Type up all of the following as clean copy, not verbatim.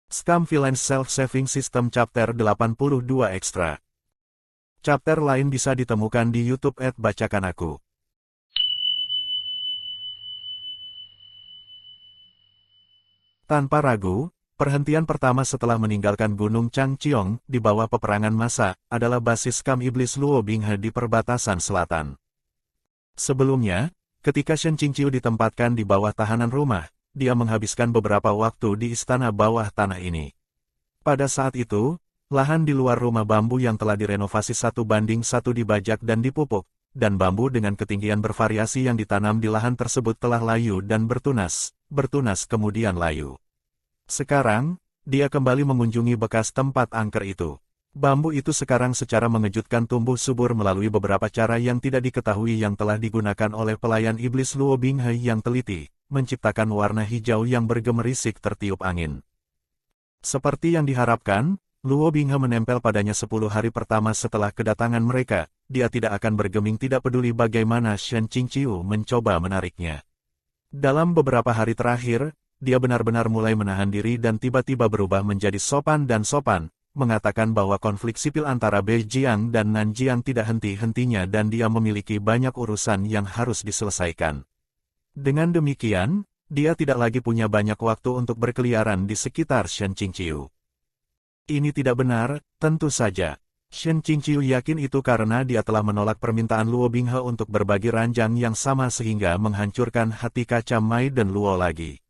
Scam Villains Self-Saving System Chapter 82 Extra. Chapter lain bisa ditemukan di YouTube @bacakan aku. Tanpa ragu, perhentian pertama setelah meninggalkan Gunung Changcheong di bawah peperangan massa adalah basis skam iblis Luo Binghe di perbatasan selatan. Sebelumnya, ketika Shen Qingqiu ditempatkan di bawah tahanan rumah, dia menghabiskan beberapa waktu di istana bawah tanah ini. Pada saat itu, lahan di luar rumah bambu yang telah direnovasi 1:1 dibajak dan dipupuk, dan bambu dengan ketinggian bervariasi yang ditanam di lahan tersebut telah layu dan bertunas kemudian layu. Sekarang, dia kembali mengunjungi bekas tempat angker itu. Bambu itu sekarang secara mengejutkan tumbuh subur melalui beberapa cara yang tidak diketahui yang telah digunakan oleh pelayan iblis Luo Binghe yang teliti, menciptakan warna hijau yang bergemerisik tertiup angin. Seperti yang diharapkan, Luo Binghe menempel padanya 10 hari pertama setelah kedatangan mereka. Dia tidak akan bergeming tidak peduli bagaimana Shen Qingqiu mencoba menariknya. Dalam beberapa hari terakhir, dia benar-benar mulai menahan diri dan tiba-tiba berubah menjadi sopan, mengatakan bahwa konflik sipil antara Beijiang dan Nanjiang tidak henti-hentinya dan dia memiliki banyak urusan yang harus diselesaikan. Dengan demikian, dia tidak lagi punya banyak waktu untuk berkeliaran di sekitar Shen Qingqiu. Ini tidak benar, tentu saja. Shen Qingqiu yakin itu karena dia telah menolak permintaan Luo Binghe untuk berbagi ranjang yang sama sehingga menghancurkan hati kaca Mai dan Luo lagi.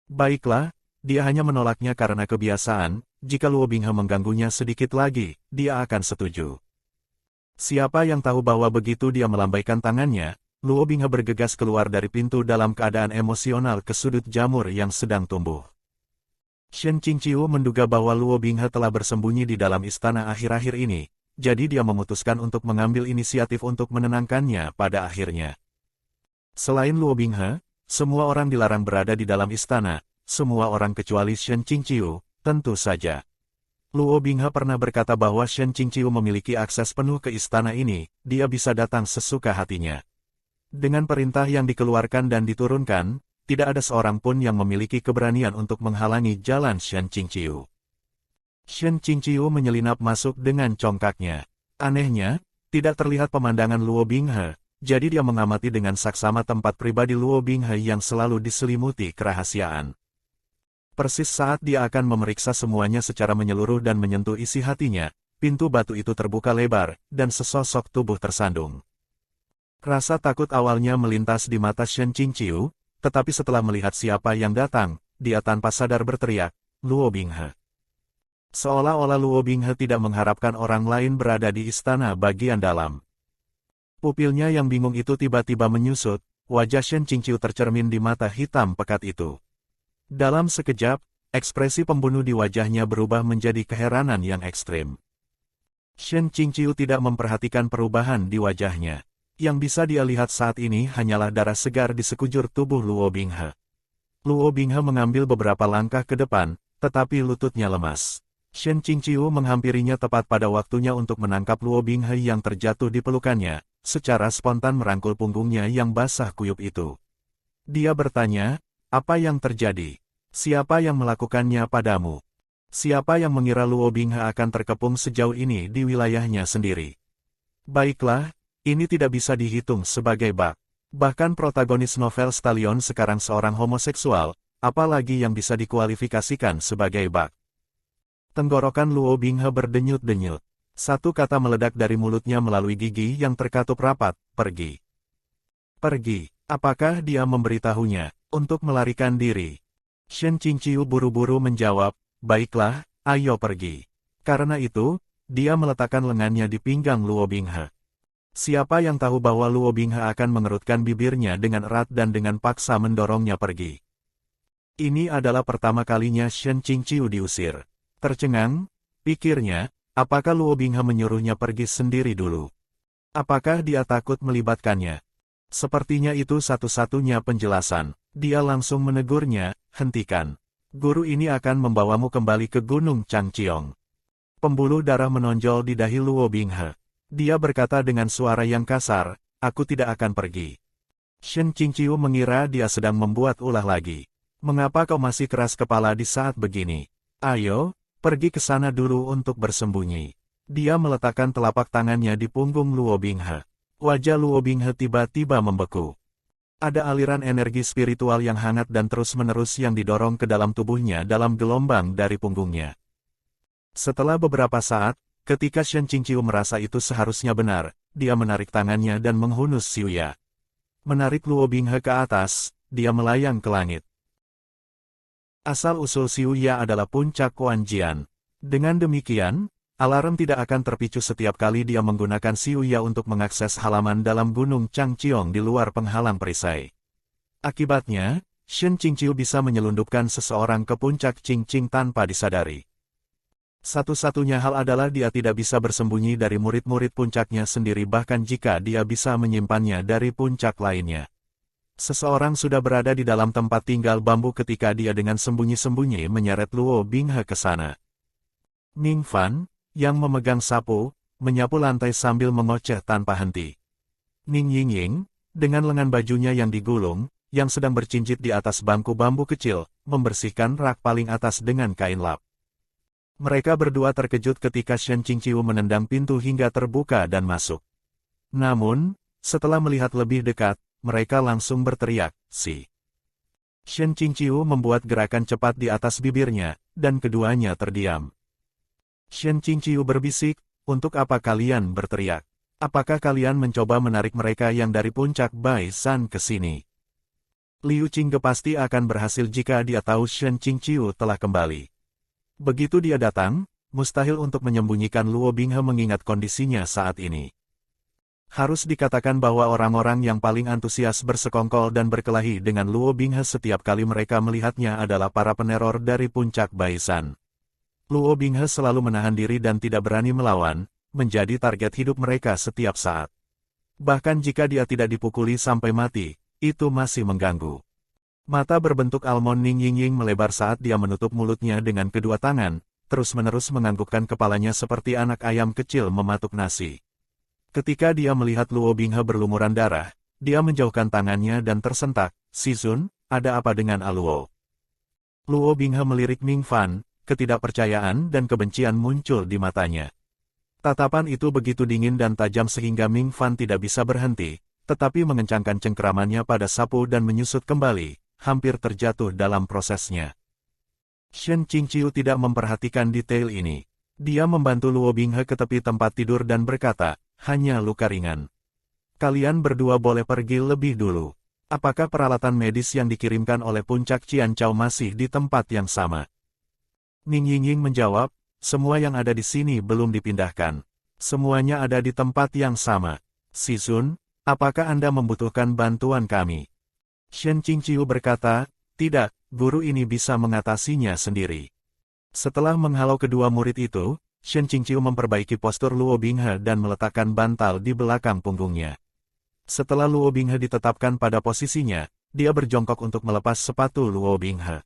Baiklah, dia hanya menolaknya karena kebiasaan, jika Luo Binghe mengganggunya sedikit lagi, dia akan setuju. Siapa yang tahu bahwa begitu dia melambaikan tangannya, Luo Binghe bergegas keluar dari pintu dalam keadaan emosional ke sudut jamur yang sedang tumbuh. Shen Qingqiu menduga bahwa Luo Binghe telah bersembunyi di dalam istana akhir-akhir ini, jadi dia memutuskan untuk mengambil inisiatif untuk menenangkannya pada akhirnya. Selain Luo Binghe, semua orang dilarang berada di dalam istana, semua orang kecuali Shen Qingqiu, tentu saja. Luo Binghe pernah berkata bahwa Shen Qingqiu memiliki akses penuh ke istana ini, dia bisa datang sesuka hatinya. Dengan perintah yang dikeluarkan dan diturunkan, tidak ada seorang pun yang memiliki keberanian untuk menghalangi jalan Shen Qingqiu. Shen Qingqiu menyelinap masuk dengan congkaknya. Anehnya, tidak terlihat pemandangan Luo Binghe, jadi dia mengamati dengan saksama tempat pribadi Luo Binghe yang selalu diselimuti kerahasiaan. Persis saat dia akan memeriksa semuanya secara menyeluruh dan menyentuh isi hatinya, pintu batu itu terbuka lebar, dan sesosok tubuh tersandung. Rasa takut awalnya melintas di mata Shen Qingqiu, tetapi setelah melihat siapa yang datang, dia tanpa sadar berteriak, "Luo Binghe." Seolah-olah Luo Binghe tidak mengharapkan orang lain berada di istana bagian dalam. Pupilnya yang bingung itu tiba-tiba menyusut, wajah Shen Qingqiu tercermin di mata hitam pekat itu. Dalam sekejap, ekspresi pembunuh di wajahnya berubah menjadi keheranan yang ekstrim. Shen Qingqiu tidak memperhatikan perubahan di wajahnya. Yang bisa dia lihat saat ini hanyalah darah segar di sekujur tubuh Luo Binghe. Luo Binghe mengambil beberapa langkah ke depan, tetapi lututnya lemas. Shen Qingqiu menghampirinya tepat pada waktunya untuk menangkap Luo Binghe yang terjatuh di pelukannya, secara spontan merangkul punggungnya yang basah kuyup itu. Dia bertanya, "Apa yang terjadi? Siapa yang melakukannya padamu? Siapa yang mengira Luo Binghe akan terkepung sejauh ini di wilayahnya sendiri?" Baiklah, ini tidak bisa dihitung sebagai bug. Bahkan protagonis novel Stallion sekarang seorang homoseksual, apalagi yang bisa dikualifikasikan sebagai bug. Tenggorokan Luo Binghe berdenyut-denyut. Satu kata meledak dari mulutnya melalui gigi yang terkatup rapat, "Pergi." Pergi. Apakah dia memberitahunya untuk melarikan diri? Shen Qingqiu buru-buru menjawab, "Baiklah, ayo pergi." Karena itu, dia meletakkan lengannya di pinggang Luo Binghe. Siapa yang tahu bahwa Luo Binghe akan mengerutkan bibirnya dengan erat dan dengan paksa mendorongnya pergi. Ini adalah pertama kalinya Shen Qingqiu diusir. Tercengang, pikirnya, apakah Luo Binghe menyuruhnya pergi sendiri dulu? Apakah dia takut melibatkannya? Sepertinya itu satu-satunya penjelasan. Dia langsung menegurnya, "Hentikan. Guru ini akan membawamu kembali ke Gunung Changcheong." Pembuluh darah menonjol di dahi Luo Binghe. Dia berkata dengan suara yang kasar, "Aku tidak akan pergi." Shen Qingqiu mengira dia sedang membuat ulah lagi. "Mengapa kau masih keras kepala di saat begini? Ayo, pergi ke sana dulu untuk bersembunyi. Dia meletakkan telapak tangannya di punggung Luo Binghe. Wajah Luo Binghe tiba-tiba membeku. Ada aliran energi spiritual yang hangat dan terus-menerus yang didorong ke dalam tubuhnya dalam gelombang dari punggungnya. Setelah beberapa saat, ketika Shen Qingqiu merasa itu seharusnya benar, dia menarik tangannya dan menghunus Xiuya. Menarik Luo Binghe ke atas, dia melayang ke langit. Asal-usul Xiuya adalah puncak Quanjian. Dengan demikian, alarm tidak akan terpicu setiap kali dia menggunakan Xiuya untuk mengakses halaman dalam Gunung Changqiong di luar penghalang perisai. Akibatnya, Shen Qingqiu bisa menyelundupkan seseorang ke puncak Qingqing tanpa disadari. Satu-satunya hal adalah dia tidak bisa bersembunyi dari murid-murid puncaknya sendiri bahkan jika dia bisa menyimpannya dari puncak lainnya. Seseorang sudah berada di dalam tempat tinggal bambu ketika dia dengan sembunyi-sembunyi menyeret Luo Binghe ke sana. Ming Fan, yang memegang sapu, menyapu lantai sambil mengoceh tanpa henti. Ning Yingying, dengan lengan bajunya yang digulung, yang sedang bercincit di atas bangku bambu kecil, membersihkan rak paling atas dengan kain lap. Mereka berdua terkejut ketika Shen Qingqiu menendang pintu hingga terbuka dan masuk. Namun, setelah melihat lebih dekat, mereka langsung berteriak, "Si!" Shen Qingqiu membuat gerakan cepat di atas bibirnya, dan keduanya terdiam. Shen Qingqiu berbisik, "Untuk apa kalian berteriak? Apakah kalian mencoba menarik mereka yang dari puncak Bai San ke sini?" Liu Qingge pasti akan berhasil jika dia tahu Shen Qingqiu telah kembali. Begitu dia datang, mustahil untuk menyembunyikan Luo Binghe mengingat kondisinya saat ini. Harus dikatakan bahwa orang-orang yang paling antusias bersekongkol dan berkelahi dengan Luo Binghe setiap kali mereka melihatnya adalah para peneror dari puncak Baisan. Luo Binghe selalu menahan diri dan tidak berani melawan, menjadi target hidup mereka setiap saat. Bahkan jika dia tidak dipukuli sampai mati, itu masih mengganggu. Mata berbentuk almond Ning Yingying melebar saat dia menutup mulutnya dengan kedua tangan, terus-menerus menganggukkan kepalanya seperti anak ayam kecil mematuk nasi. Ketika dia melihat Luo Binghe berlumuran darah, dia menjauhkan tangannya dan tersentak, "Si Zun, ada apa dengan Aluo?" Luo Binghe melirik Ming Fan, ketidakpercayaan dan kebencian muncul di matanya. Tatapan itu begitu dingin dan tajam sehingga Ming Fan tidak bisa berhenti, tetapi mengencangkan cengkeramannya pada sapu dan menyusut kembali, hampir terjatuh dalam prosesnya. Shen Qingqiu tidak memperhatikan detail ini. Dia membantu Luo Binghe ke tepi tempat tidur dan berkata, "Hanya luka ringan. Kalian berdua boleh pergi lebih dulu. Apakah peralatan medis yang dikirimkan oleh puncak Qianchao masih di tempat yang sama?" Ning Yingying menjawab, "Semua yang ada di sini belum dipindahkan. Semuanya ada di tempat yang sama. Si Zun, apakah Anda membutuhkan bantuan kami?" Shen Qingqiu berkata, "Tidak, guru ini bisa mengatasinya sendiri." Setelah menghalau kedua murid itu, Shen Qingqiu memperbaiki postur Luo Binghe dan meletakkan bantal di belakang punggungnya. Setelah Luo Binghe ditetapkan pada posisinya, dia berjongkok untuk melepas sepatu Luo Binghe.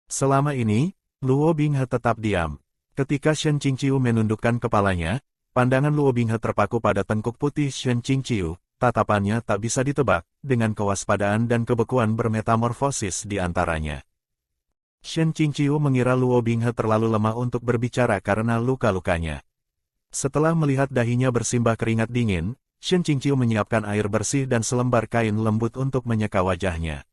Selama ini, Luo Binghe tetap diam. Ketika Shen Qingqiu menundukkan kepalanya, pandangan Luo Binghe terpaku pada tengkuk putih Shen Qingqiu, tatapannya tak bisa ditebak, dengan kewaspadaan dan kebekuan bermetamorfosis di antaranya. Shen Qingqiu mengira Luo Binghe terlalu lemah untuk berbicara karena luka-lukanya. Setelah melihat dahinya bersimbah keringat dingin, Shen Qingqiu menyiapkan air bersih dan selembar kain lembut untuk menyeka wajahnya.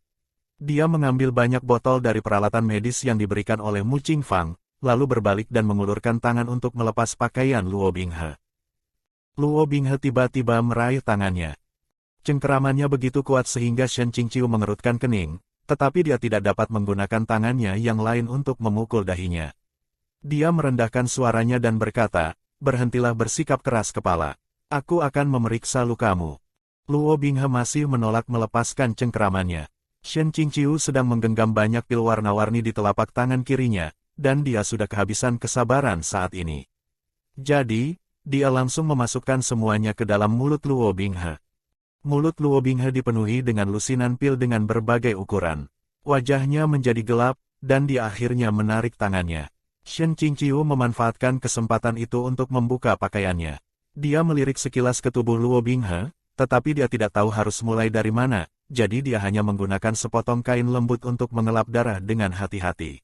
Dia mengambil banyak botol dari peralatan medis yang diberikan oleh Mu Qingfang, lalu berbalik dan mengulurkan tangan untuk melepas pakaian Luo Binghe. Luo Binghe tiba-tiba meraih tangannya. Cengkeramannya begitu kuat sehingga Shen Qingqiu mengerutkan kening, tetapi dia tidak dapat menggunakan tangannya yang lain untuk memukul dahinya. Dia merendahkan suaranya dan berkata, "Berhentilah bersikap keras kepala. Aku akan memeriksa lukamu." Luo Binghe masih menolak melepaskan cengkeramannya. Shen Qingqiu sedang menggenggam banyak pil warna-warni di telapak tangan kirinya, dan dia sudah kehabisan kesabaran saat ini. Jadi, dia langsung memasukkan semuanya ke dalam mulut Luo Binghe. Mulut Luo Binghe dipenuhi dengan lusinan pil dengan berbagai ukuran. Wajahnya menjadi gelap, dan dia akhirnya menarik tangannya. Shen Qingqiu memanfaatkan kesempatan itu untuk membuka pakaiannya. Dia melirik sekilas ke tubuh Luo Binghe, tetapi dia tidak tahu harus mulai dari mana, jadi dia hanya menggunakan sepotong kain lembut untuk mengelap darah dengan hati-hati.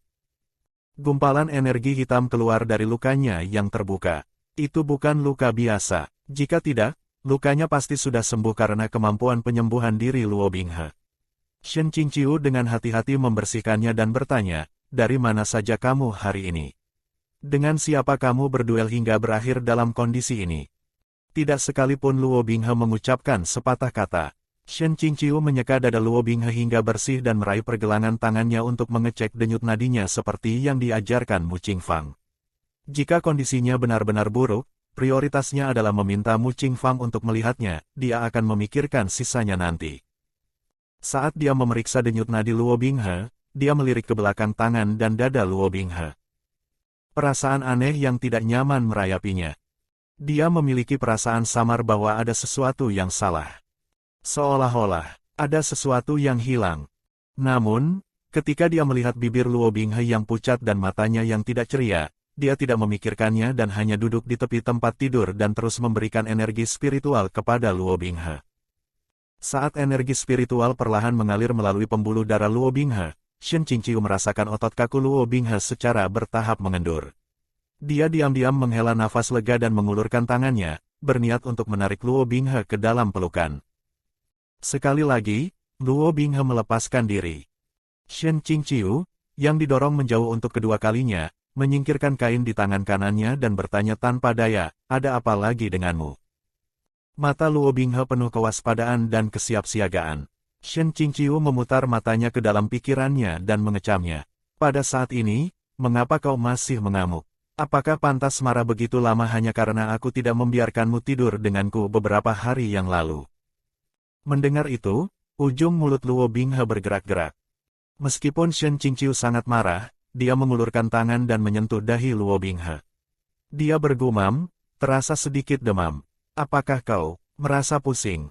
Gumpalan energi hitam keluar dari lukanya yang terbuka. Itu bukan luka biasa. Jika tidak, lukanya pasti sudah sembuh karena kemampuan penyembuhan diri Luo Binghe. Shen Qingqiu dengan hati-hati membersihkannya dan bertanya, dari mana saja kamu hari ini? Dengan siapa kamu berduel hingga berakhir dalam kondisi ini? Tidak sekalipun Luo Binghe mengucapkan sepatah kata. Shen Qingqiu menyeka dada Luo Binghe hingga bersih dan meraih pergelangan tangannya untuk mengecek denyut nadinya seperti yang diajarkan Mu Qingfang. Jika kondisinya benar-benar buruk, prioritasnya adalah meminta Mu Qingfang untuk melihatnya, dia akan memikirkan sisanya nanti. Saat dia memeriksa denyut nadi Luo Binghe, dia melirik ke belakang tangan dan dada Luo Binghe. Perasaan aneh yang tidak nyaman merayapinya. Dia memiliki perasaan samar bahwa ada sesuatu yang salah. Seolah-olah ada sesuatu yang hilang. Namun, ketika dia melihat bibir Luo Binghe yang pucat dan matanya yang tidak ceria, dia tidak memikirkannya dan hanya duduk di tepi tempat tidur dan terus memberikan energi spiritual kepada Luo Binghe. Saat energi spiritual perlahan mengalir melalui pembuluh darah Luo Binghe, Shen Qingqiu merasakan otot kaku Luo Binghe secara bertahap mengendur. Dia diam-diam menghela nafas lega dan mengulurkan tangannya, berniat untuk menarik Luo Binghe ke dalam pelukan. Sekali lagi, Luo Binghe melepaskan diri. Shen Qingqiu, yang didorong menjauh untuk kedua kalinya, menyingkirkan kain di tangan kanannya dan bertanya tanpa daya, ada apa lagi denganmu? Mata Luo Binghe penuh kewaspadaan dan kesiapsiagaan. Shen Qingqiu memutar matanya ke dalam pikirannya dan mengecamnya. Pada saat ini, mengapa kau masih mengamuk? Apakah pantas marah begitu lama hanya karena aku tidak membiarkanmu tidur denganku beberapa hari yang lalu? Mendengar itu, ujung mulut Luo Binghe bergerak-gerak. Meskipun Shen Qingqiu sangat marah, dia mengulurkan tangan dan menyentuh dahi Luo Binghe. Dia bergumam, terasa sedikit demam. Apakah kau merasa pusing?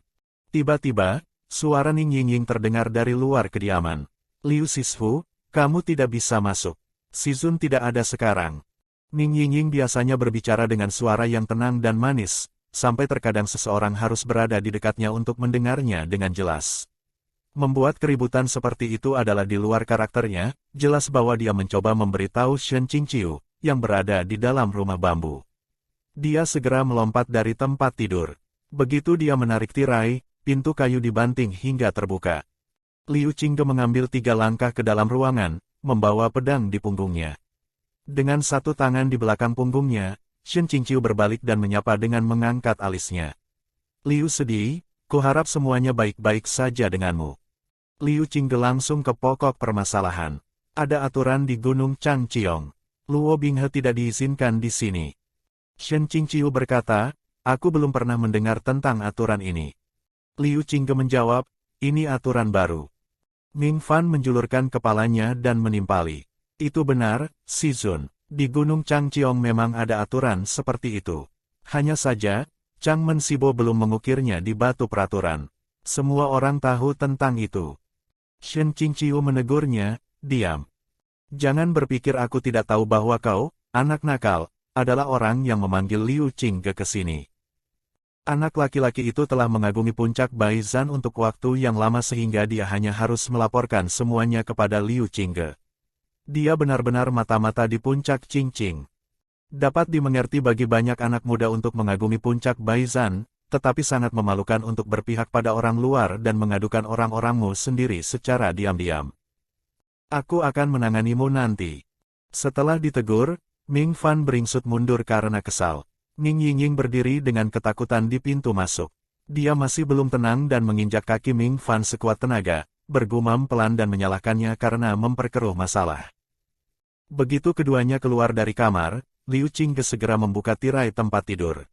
Tiba-tiba, suara Ning Yingying terdengar dari luar kediaman. Liu Sishu, kamu tidak bisa masuk. Sizun tidak ada sekarang. Ning Yingying biasanya berbicara dengan suara yang tenang dan manis, sampai terkadang seseorang harus berada di dekatnya untuk mendengarnya dengan jelas. Membuat keributan seperti itu adalah di luar karakternya, jelas bahwa dia mencoba memberitahu Shen Qingqiu, yang berada di dalam rumah bambu. Dia segera melompat dari tempat tidur. Begitu dia menarik tirai, pintu kayu dibanting hingga terbuka. Liu Qingge mengambil 3 langkah ke dalam ruangan, membawa pedang di punggungnya. Dengan satu tangan di belakang punggungnya, Shen Qingqiu berbalik dan menyapa dengan mengangkat alisnya. Liu sedih, kuharap semuanya baik-baik saja denganmu. Liu Qingge langsung ke pokok permasalahan. Ada aturan di Gunung Changqiong. Luo Binghe tidak diizinkan di sini. Shen Qingqiu berkata, aku belum pernah mendengar tentang aturan ini. Liu Qingge menjawab, ini aturan baru. Ming Fan menjulurkan kepalanya dan menimpali. Itu benar, Sizun. Di Gunung Changqiong memang ada aturan seperti itu. Hanya saja, Chang Mensibo belum mengukirnya di batu peraturan. Semua orang tahu tentang itu. Shen Qingqiu menegurnya, diam. Jangan berpikir aku tidak tahu bahwa kau, anak nakal, adalah orang yang memanggil Liu Qingge ke sini. Anak laki-laki itu telah mengagumi puncak Baizan untuk waktu yang lama sehingga dia hanya harus melaporkan semuanya kepada Liu Qingge. Dia benar-benar mata-mata di puncak Qingqing. Dapat dimengerti bagi banyak anak muda untuk mengagumi puncak Baizan, tetapi sangat memalukan untuk berpihak pada orang luar dan mengadukan orang-orangmu sendiri secara diam-diam. Aku akan menanganimu nanti. Setelah ditegur, Ming Fan beringsut mundur karena kesal. Ning Yingying berdiri dengan ketakutan di pintu masuk. Dia masih belum tenang dan menginjak kaki Ming Fan sekuat tenaga, bergumam pelan dan menyalahkannya karena memperkeruh masalah. Begitu keduanya keluar dari kamar, Liu Qingge segera membuka tirai tempat tidur.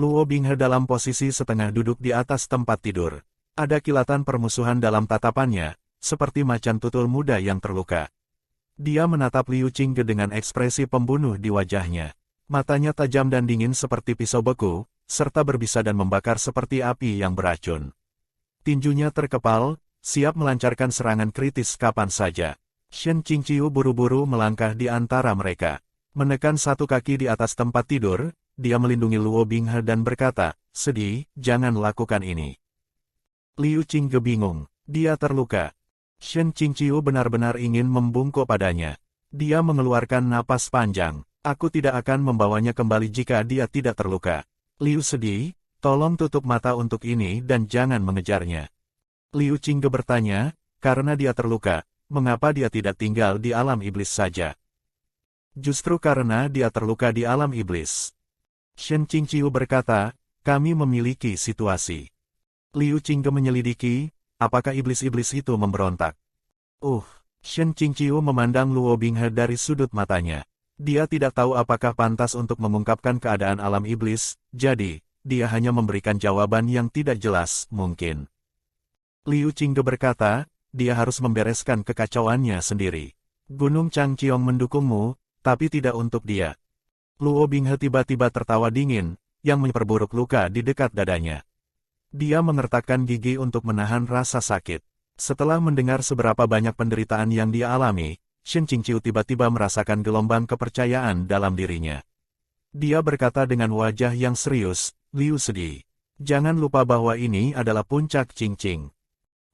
Luo Binghe dalam posisi setengah duduk di atas tempat tidur. Ada kilatan permusuhan dalam tatapannya, seperti macan tutul muda yang terluka. Dia menatap Liu Qingge dengan ekspresi pembunuh di wajahnya. Matanya tajam dan dingin seperti pisau beku, serta berbisa dan membakar seperti api yang beracun. Tinjunya terkepal, siap melancarkan serangan kritis kapan saja. Shen Qingqiu buru-buru melangkah di antara mereka. Menekan satu kaki di atas tempat tidur, dia melindungi Luo Binghe dan berkata, sedih, jangan lakukan ini. Liu Qingge bingung, dia terluka. Shen Qingqiu benar-benar ingin membungkuk padanya. Dia mengeluarkan napas panjang. Aku tidak akan membawanya kembali jika dia tidak terluka. Liu sedih, tolong tutup mata untuk ini dan jangan mengejarnya. Liu Qingge bertanya, karena dia terluka, mengapa dia tidak tinggal di alam iblis saja? Justru karena dia terluka di alam iblis. Shen Qingqiu berkata, kami memiliki situasi. Liu Qingge menyelidiki, apakah iblis-iblis itu memberontak? Shen Qingqiu memandang Luo Binghe dari sudut matanya. Dia tidak tahu apakah pantas untuk mengungkapkan keadaan alam iblis, jadi, dia hanya memberikan jawaban yang tidak jelas, mungkin. Liu Qingge berkata, dia harus membereskan kekacauannya sendiri. Gunung Changqiong mendukungmu, tapi tidak untuk dia. Luo Binghe tiba-tiba tertawa dingin, yang memperburuk luka di dekat dadanya. Dia mengertakkan gigi untuk menahan rasa sakit. Setelah mendengar seberapa banyak penderitaan yang dia alami, Shen Qingqiu tiba-tiba merasakan gelombang kepercayaan dalam dirinya. Dia berkata dengan wajah yang serius, Liu sedih. Jangan lupa bahwa ini adalah puncak Qingqing.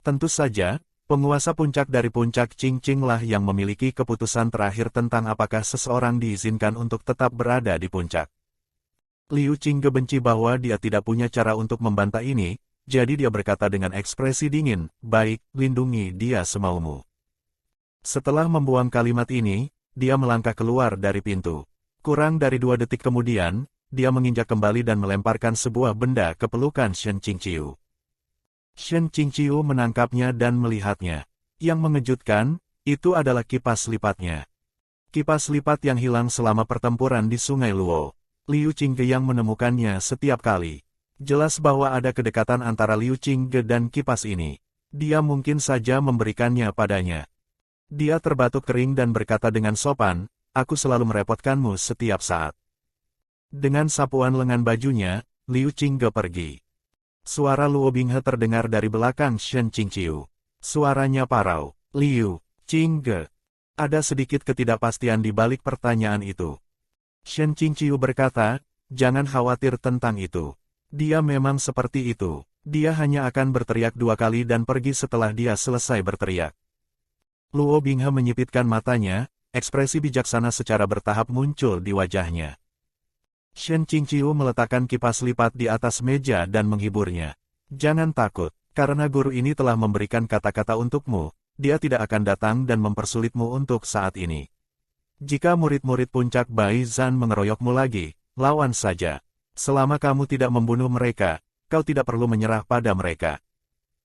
Tentu saja, penguasa puncak dari puncak Qingqing lah yang memiliki keputusan terakhir tentang apakah seseorang diizinkan untuk tetap berada di puncak. Liu Qingge benci bahwa dia tidak punya cara untuk membantah ini, jadi dia berkata dengan ekspresi dingin, baik, lindungi dia semaumu. Setelah membuang kalimat ini, dia melangkah keluar dari pintu. Kurang dari 2 detik kemudian, dia menginjak kembali dan melemparkan sebuah benda ke pelukan Shen Qingqiu. Shen Qingqiu menangkapnya dan melihatnya. Yang mengejutkan, itu adalah kipas lipatnya. Kipas lipat yang hilang selama pertempuran di Sungai Luo. Liu Qingge yang menemukannya setiap kali. Jelas bahwa ada kedekatan antara Liu Qingge dan kipas ini. Dia mungkin saja memberikannya padanya. Dia terbatuk kering dan berkata dengan sopan, aku selalu merepotkanmu setiap saat. Dengan sapuan lengan bajunya, Liu Qingge pergi. Suara Luo Binghe terdengar dari belakang Shen Qingqiu. Suaranya parau. Liu Qingge. Ada sedikit ketidakpastian di balik pertanyaan itu. Shen Qingqiu berkata, jangan khawatir tentang itu. Dia memang seperti itu. Dia hanya akan berteriak 2 kali dan pergi setelah dia selesai berteriak. Luo Binghe menyipitkan matanya, ekspresi bijaksana secara bertahap muncul di wajahnya. Shen Qingqiu meletakkan kipas lipat di atas meja dan menghiburnya. Jangan takut, karena guru ini telah memberikan kata-kata untukmu, dia tidak akan datang dan mempersulitmu untuk saat ini. Jika murid-murid puncak Bai Zhan mengeroyokmu lagi, lawan saja. Selama kamu tidak membunuh mereka, kau tidak perlu menyerah pada mereka.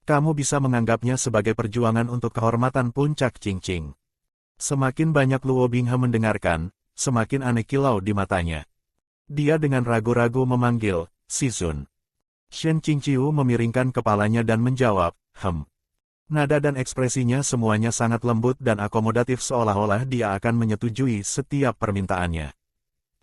Kamu bisa menganggapnya sebagai perjuangan untuk kehormatan puncak Qingqing. Semakin banyak Luo Binghe mendengarkan, semakin aneh kilau di matanya. Dia dengan ragu-ragu memanggil, Sizun. Shen Qingqiu memiringkan kepalanya dan menjawab, Nada dan ekspresinya semuanya sangat lembut dan akomodatif seolah-olah dia akan menyetujui setiap permintaannya.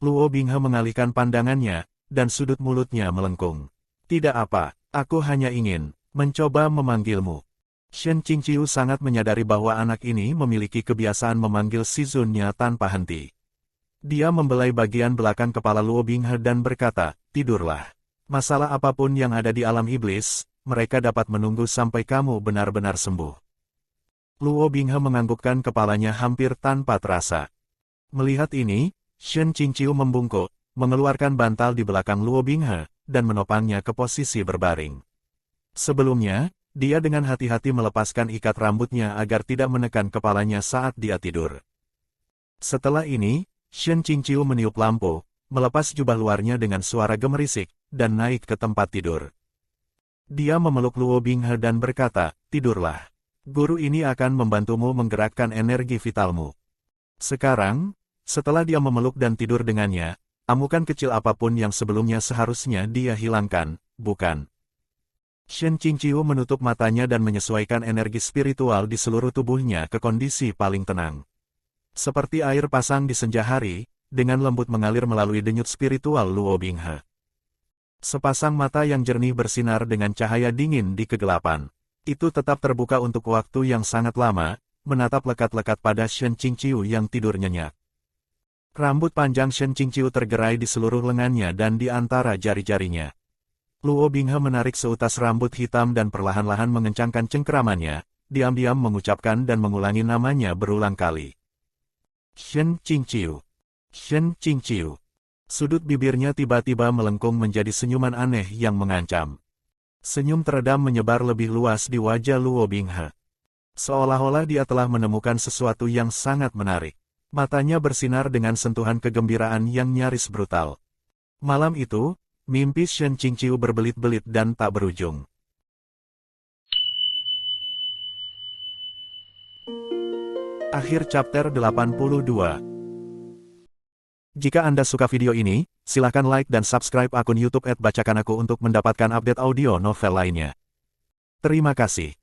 Luo Binghe mengalihkan pandangannya, dan sudut mulutnya melengkung. Tidak apa, aku hanya ingin mencoba memanggilmu. Shen Qingqiu sangat menyadari bahwa anak ini memiliki kebiasaan memanggil Sizunnya tanpa henti. Dia membelai bagian belakang kepala Luo Binghe dan berkata, tidurlah. Masalah apapun yang ada di alam iblis, mereka dapat menunggu sampai kamu benar-benar sembuh. Luo Binghe menganggukkan kepalanya hampir tanpa terasa. Melihat ini, Shen Qingqiu membungkuk, mengeluarkan bantal di belakang Luo Binghe, dan menopangnya ke posisi berbaring. Sebelumnya, dia dengan hati-hati melepaskan ikat rambutnya agar tidak menekan kepalanya saat dia tidur. Setelah ini, Shen Qingqiu meniup lampu, melepas jubah luarnya dengan suara gemerisik, dan naik ke tempat tidur. Dia memeluk Luo Binghe dan berkata, tidurlah. Guru ini akan membantumu menggerakkan energi vitalmu. Sekarang, setelah dia memeluk dan tidur dengannya, amukan kecil apapun yang sebelumnya seharusnya dia hilangkan, bukan? Shen Qingqiu menutup matanya dan menyesuaikan energi spiritual di seluruh tubuhnya ke kondisi paling tenang. Seperti air pasang di senja hari, dengan lembut mengalir melalui denyut spiritual Luo Binghe. Sepasang mata yang jernih bersinar dengan cahaya dingin di kegelapan. Itu tetap terbuka untuk waktu yang sangat lama, menatap lekat-lekat pada Shen Qingqiu yang tidur nyenyak. Rambut panjang Shen Qingqiu tergerai di seluruh lengannya dan di antara jari-jarinya. Luo Binghe menarik seutas rambut hitam dan perlahan-lahan mengencangkan cengkeramannya, diam-diam mengucapkan dan mengulangi namanya berulang kali. Shen Qingqiu. Shen Qingqiu. Sudut bibirnya tiba-tiba melengkung menjadi senyuman aneh yang mengancam. Senyum teredam menyebar lebih luas di wajah Luo Binghe. Seolah-olah dia telah menemukan sesuatu yang sangat menarik. Matanya bersinar dengan sentuhan kegembiraan yang nyaris brutal. Malam itu, mimpi Shen Qingqiu berbelit-belit dan tak berujung. Akhir chapter 82. Jika Anda suka video ini, silakan like dan subscribe akun YouTube @bacakanaku untuk mendapatkan update audio novel lainnya. Terima kasih.